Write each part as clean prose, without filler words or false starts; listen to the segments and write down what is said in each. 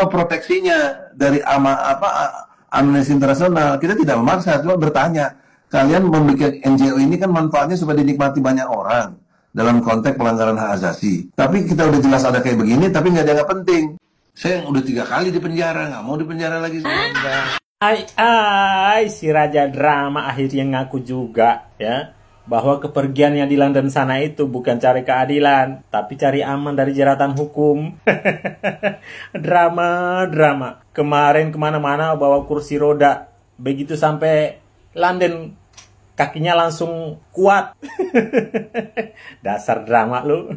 Apa proteksinya dari Amnesty Internasional? Kita tidak memaksa, cuma bertanya. Kalian membuat NGO ini kan manfaatnya supaya dinikmati banyak orang dalam konteks pelanggaran hak asasi. Tapi kita udah jelas ada kayak begini, tapi nggak dianggap penting. Saya yang udah 3 kali di penjara, nggak mau di penjara lagi. Si Raja Drama akhirnya ngaku juga ya bahwa kepergiannya di London sana itu bukan cari keadilan, tapi cari aman dari jeratan hukum. Drama. Kemarin kemana-mana bawa kursi roda, begitu sampai London kakinya langsung kuat. Dasar drama lu.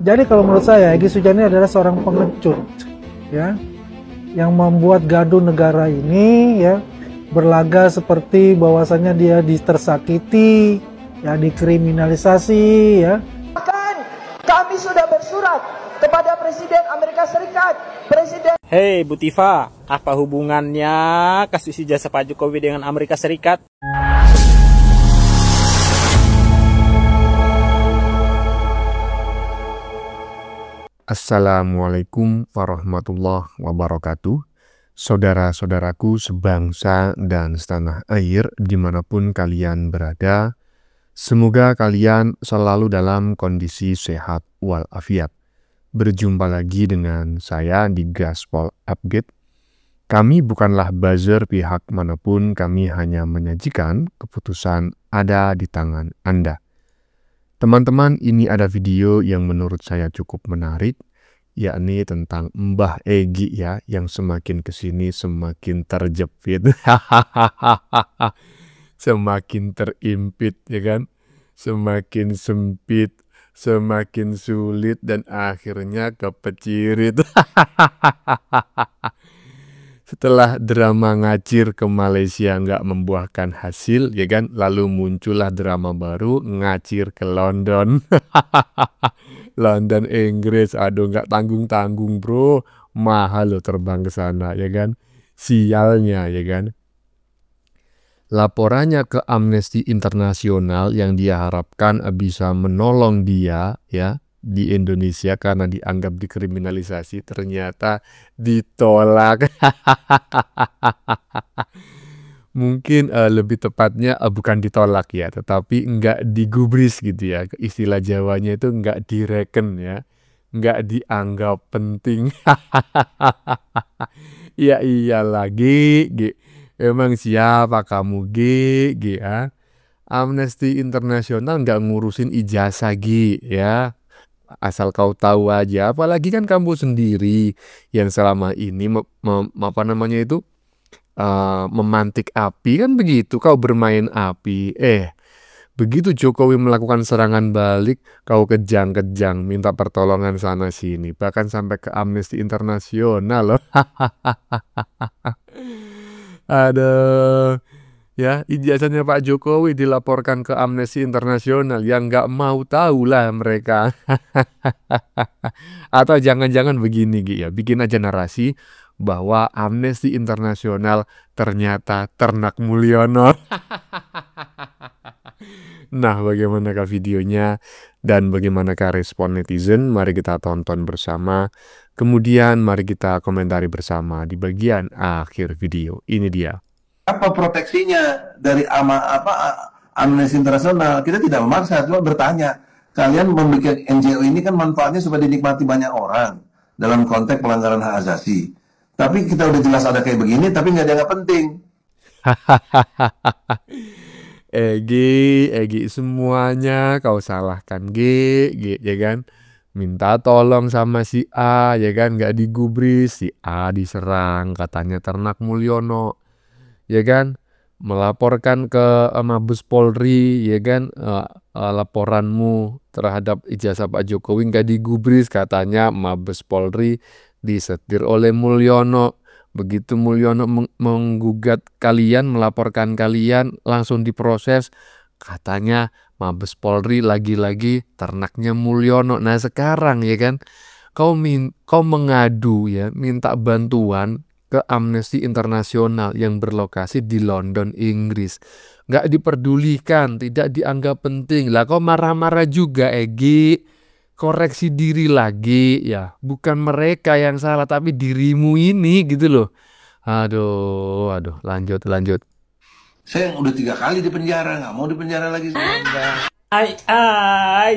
Jadi kalau menurut saya Egy Sujana adalah seorang pengecut ya, yang membuat gaduh negara ini ya, berlaga seperti bahwasanya dia tersakiti ya, dikriminalisasi ya. Bahkan kami sudah bersurat kepada Presiden Amerika Serikat, Hei Bu Tifa, apa hubungannya kasus ijazah Pak Jokowi dengan Amerika Serikat? Assalamualaikum warahmatullahi wabarakatuh. Saudara-saudaraku sebangsa dan setanah air dimanapun kalian berada, semoga kalian selalu dalam kondisi sehat walafiat. Berjumpa lagi dengan saya di Gaspol Update. Kami bukanlah buzzer pihak manapun, kami hanya menyajikan keputusan ada di tangan Anda. Teman-teman, ini ada video yang menurut saya cukup menarik, yakni tentang Mbah Egy ya, yang semakin kesini semakin terjepit, semakin terimpit ya kan, semakin sempit, semakin sulit, dan akhirnya kepecirit. Setelah drama ngacir ke Malaysia nggak membuahkan hasil, ya kan, lalu muncullah drama baru ngacir ke London. London, Inggris, aduh nggak tanggung-tanggung bro, mahal loh terbang ke sana, ya kan, sialnya, ya kan. Laporannya ke Amnesty Internasional yang dia harapkan bisa menolong dia ya di Indonesia karena dianggap dikriminalisasi, ternyata ditolak. Mungkin lebih tepatnya bukan ditolak ya, tetapi nggak digubris gitu ya. Istilah Jawanya itu nggak direken ya, nggak dianggap penting. Ya iyalah G. Emang siapa kamu G ya? Amnesty Internasional nggak ngurusin ijazah G ya. Asal kau tahu aja, apalagi kan kamu sendiri yang selama ini memantik api kan begitu, kau bermain api. Begitu Jokowi melakukan serangan balik, kau kejang-kejang minta pertolongan sana sini, bahkan sampai ke Amnesty Internasional loh. Aduh. Ya, ijazahnya Pak Jokowi dilaporkan ke Amnesty Internasional, yang nggak mau tahu lah mereka. Atau jangan-jangan begini Gi ya, bikin aja narasi bahwa Amnesty Internasional ternyata ternak Mulyono. Nah, bagaimanakah videonya dan bagaimanakah respon netizen? Mari kita tonton bersama. Kemudian mari kita komentari bersama di bagian akhir video. Ini dia. Apa proteksinya dari Amnesty Internasional? Kita tidak memaksa, cuma bertanya. Kalian membuat NGO ini kan manfaatnya supaya dinikmati banyak orang dalam konteks pelanggaran hak asasi. Tapi kita udah jelas ada kayak begini, tapi nggak dianggap penting. Egy semuanya kau salahkan G ya kan? Minta tolong sama si A ya kan, nggak digubris, si A diserang katanya ternak Mulyono. Ya kan, melaporkan ke Mabes Polri, ya kan, laporanmu terhadap ijazah Pak Jokowi nggak digubris, katanya Mabes Polri disetir oleh Mulyono. Begitu Mulyono menggugat kalian, melaporkan kalian, langsung diproses, katanya Mabes Polri lagi-lagi ternaknya Mulyono. Nah sekarang ya kan, kau mengadu ya, minta bantuan ke Amnesty Internasional yang berlokasi di London, Inggris. Nggak diperdulikan, tidak dianggap penting. Lah kok marah-marah juga Egy? koreksi diri lagi ya, bukan mereka yang salah tapi dirimu ini gitu loh. Aduh, lanjut. Saya yang udah 3 kali di penjara, nggak mau di penjara lagi.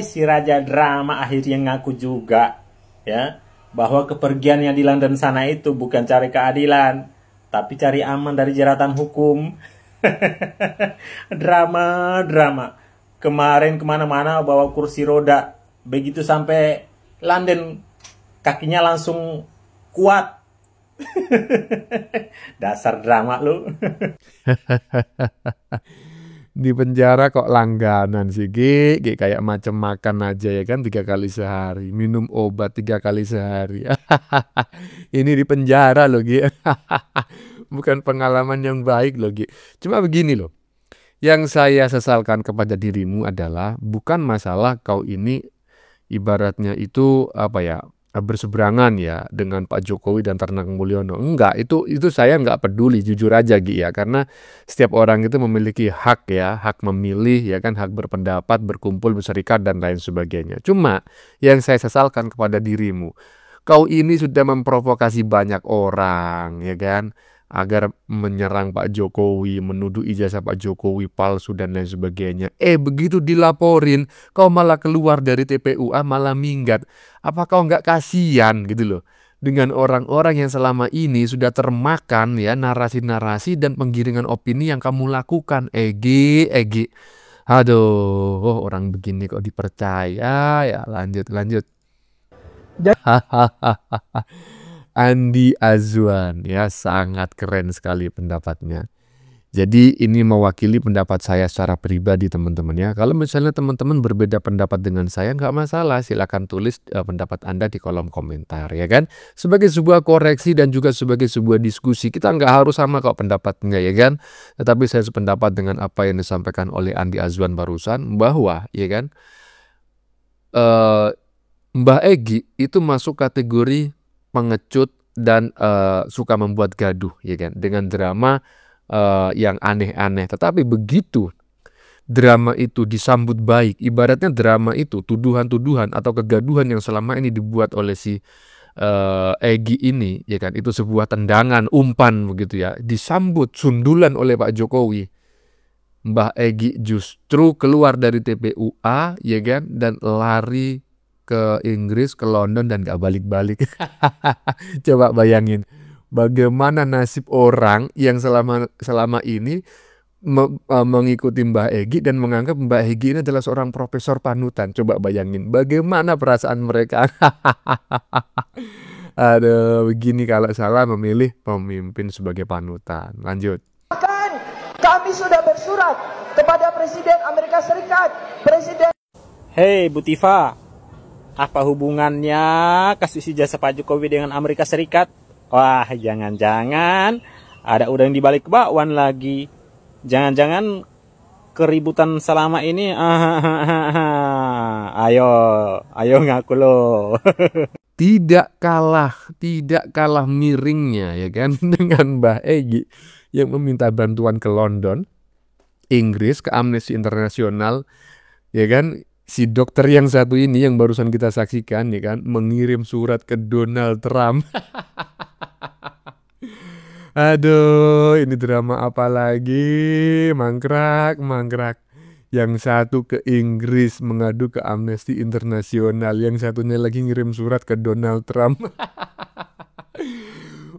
Si raja drama akhirnya ngaku juga ya bahwa kepergiannya di London sana itu bukan cari keadilan, tapi cari aman dari jeratan hukum. Drama. Kemarin kemana-mana bawa kursi roda, begitu sampai London kakinya langsung kuat. Dasar drama lu. Di penjara kok langganan sih, Gi kayak macam makan aja ya kan, 3 kali sehari, minum obat 3 kali sehari. Ini di penjara loh, Gi. Bukan pengalaman yang baik loh, Gi. Cuma begini loh, yang saya sesalkan kepada dirimu adalah bukan masalah kau ini ibaratnya itu apa ya, berseberangan ya dengan Pak Jokowi dan Ternak Mulyono. Enggak, itu saya nggak peduli, jujur aja Gi ya, karena setiap orang itu memiliki hak ya, hak memilih ya kan, hak berpendapat, berkumpul, berserikat dan lain sebagainya. Cuma yang saya sesalkan kepada dirimu, kau ini sudah memprovokasi banyak orang ya kan, agar menyerang Pak Jokowi, menuduh ijazah Pak Jokowi palsu dan lain sebagainya. Begitu dilaporin, kau malah keluar dari TPUA, malah minggat. Apa kau nggak kasihan gitu loh dengan orang-orang yang selama ini sudah termakan ya narasi-narasi dan penggiringan opini yang kamu lakukan? Egi. Aduh, orang begini kok dipercaya ya. Lanjut. Andi Azwan ya, sangat keren sekali pendapatnya. Jadi ini mewakili pendapat saya secara pribadi teman-teman ya. Kalau misalnya teman-teman berbeda pendapat dengan saya, nggak masalah, silakan tulis pendapat Anda di kolom komentar ya kan. Sebagai sebuah koreksi dan juga sebagai sebuah diskusi, kita nggak harus sama kok pendapatnya ya kan. Tetapi saya sependapat dengan apa yang disampaikan oleh Andi Azwan barusan, bahwa ya kan Mbah Egy itu masuk kategori pengecut dan suka membuat gaduh ya kan, dengan drama yang aneh-aneh. Tetapi begitu drama itu disambut baik, ibaratnya drama itu tuduhan-tuduhan atau kegaduhan yang selama ini dibuat oleh si Egy ini ya kan, itu sebuah tendangan, umpan begitu ya, disambut sundulan oleh Pak Jokowi. Mbah Egy justru keluar dari TPUA ya kan, dan lari ke Inggris, ke London dan gak balik-balik. Coba bayangin bagaimana nasib orang yang selama ini mengikuti Mbah Egy dan menganggap Mbah Egy ini adalah seorang profesor panutan. Coba bayangin bagaimana perasaan mereka. Aduh, begini kalau salah memilih pemimpin sebagai panutan. Lanjut. Bahkan kami sudah bersurat kepada Presiden Amerika Serikat, Presiden. Hei Bu Tifa, apa hubungannya kasus ijazah Pak Jokowi dengan Amerika Serikat? Wah, jangan-jangan ada udang di balik bakwan lagi. Jangan-jangan keributan selama ini. Ayo ngaku lo. Tidak kalah miringnya ya kan dengan Mbah Egy yang meminta bantuan ke London, Inggris, ke Amnesty International ya kan. Si dokter yang satu ini yang barusan kita saksikan ya kan, mengirim surat ke Donald Trump. Aduh, ini drama apa lagi? Mangkrak. Yang satu ke Inggris mengadu ke Amnesty International, yang satunya lagi ngirim surat ke Donald Trump.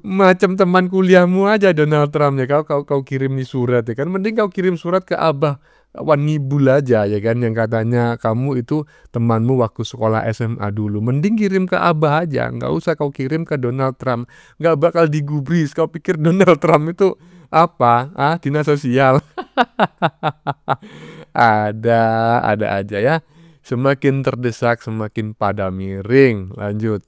Macam teman kuliahmu aja Donald Trump ya, kau kirim nih surat ya kan, mending kau kirim surat ke Abah Wan Ngibul aja ya kan, yang katanya kamu itu temanmu waktu sekolah SMA dulu. Mending kirim ke Abah aja, nggak usah kau kirim ke Donald Trump, nggak bakal digubris. Kau pikir Donald Trump itu apa? Dinas sosial. ada aja ya. Semakin terdesak semakin pada miring. Lanjut.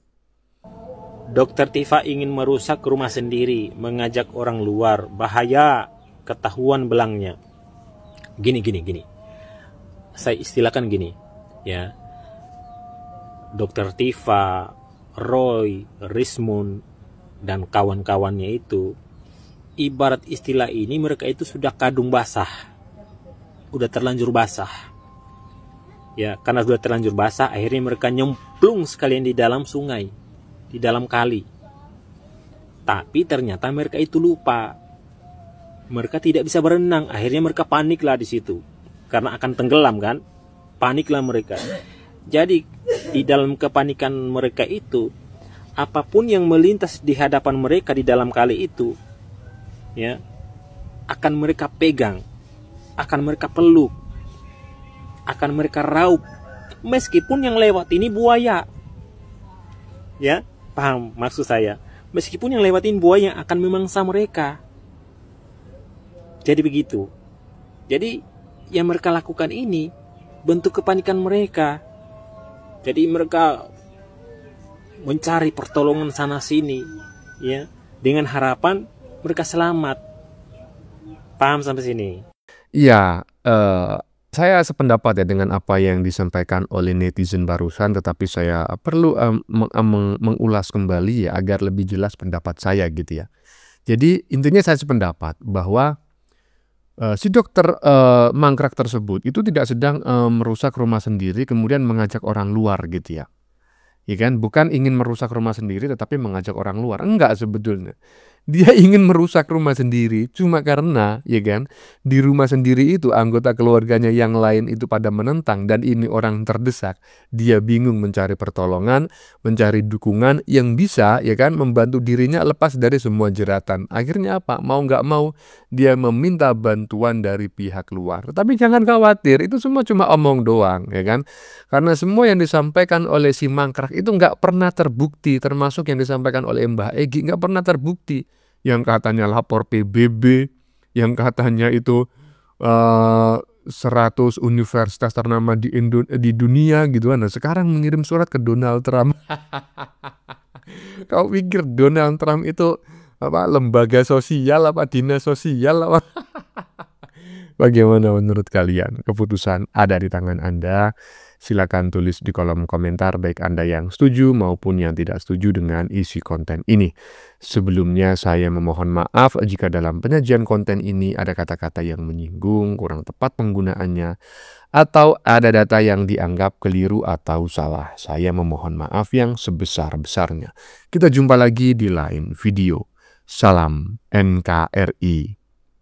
Dokter Tifa ingin merusak rumah sendiri, mengajak orang luar, bahaya, ketahuan belangnya. Gini. Saya istilahkan gini, ya. Dokter Tifa, Roy, Rismond, dan kawan-kawannya itu, ibarat istilah ini mereka itu sudah kadung basah. Udah terlanjur basah. Ya, karena sudah terlanjur basah, akhirnya mereka nyemplung sekalian di dalam sungai, di dalam kali. Tapi ternyata mereka itu lupa. Mereka tidak bisa berenang, akhirnya mereka paniklah di situ. Karena akan tenggelam kan? Paniklah mereka. Jadi, di dalam kepanikan mereka itu, apapun yang melintas di hadapan mereka di dalam kali itu, ya, akan mereka pegang, akan mereka peluk, akan mereka raup, meskipun yang lewat ini buaya. Ya, paham maksud saya? Meskipun yang lewatin buaya yang akan memangsa mereka. Jadi begitu. Jadi yang mereka lakukan ini bentuk kepanikan mereka. Jadi mereka mencari pertolongan sana sini, ya, dengan harapan mereka selamat. Paham sampai sini? Iya, saya sependapat ya dengan apa yang disampaikan oleh netizen barusan, tetapi saya perlu mengulas kembali ya agar lebih jelas pendapat saya gitu ya. Jadi intinya saya sependapat bahwa si dokter mangkrak tersebut itu tidak sedang merusak rumah sendiri kemudian mengajak orang luar gitu ya. Ya kan, bukan ingin merusak rumah sendiri tetapi mengajak orang luar. Enggak sebetulnya. Dia ingin merusak rumah sendiri cuma karena ya kan di rumah sendiri itu anggota keluarganya yang lain itu pada menentang dan ini orang terdesak. Dia bingung mencari pertolongan, mencari dukungan yang bisa ya kan membantu dirinya lepas dari semua jeratan. Akhirnya apa? Mau nggak mau dia meminta bantuan dari pihak luar. Tapi jangan khawatir, itu semua cuma omong doang ya kan. Karena semua yang disampaikan oleh si mangkrak itu nggak pernah terbukti, termasuk yang disampaikan oleh Mbah Egy nggak pernah terbukti. Yang katanya lapor PBB, yang katanya itu 100 universitas ternama di dunia gitu kan. Nah, sekarang mengirim surat ke Donald Trump. Kau pikir Donald Trump itu apa lembaga sosial apa dinas sosial apa? Bagaimana menurut kalian? Keputusan ada di tangan Anda. Silakan tulis di kolom komentar baik Anda yang setuju maupun yang tidak setuju dengan isi konten ini. Sebelumnya saya memohon maaf jika dalam penyajian konten ini ada kata-kata yang menyinggung, kurang tepat penggunaannya, atau ada data yang dianggap keliru atau salah. Saya memohon maaf yang sebesar-besarnya. Kita jumpa lagi di lain video. Salam NKRI.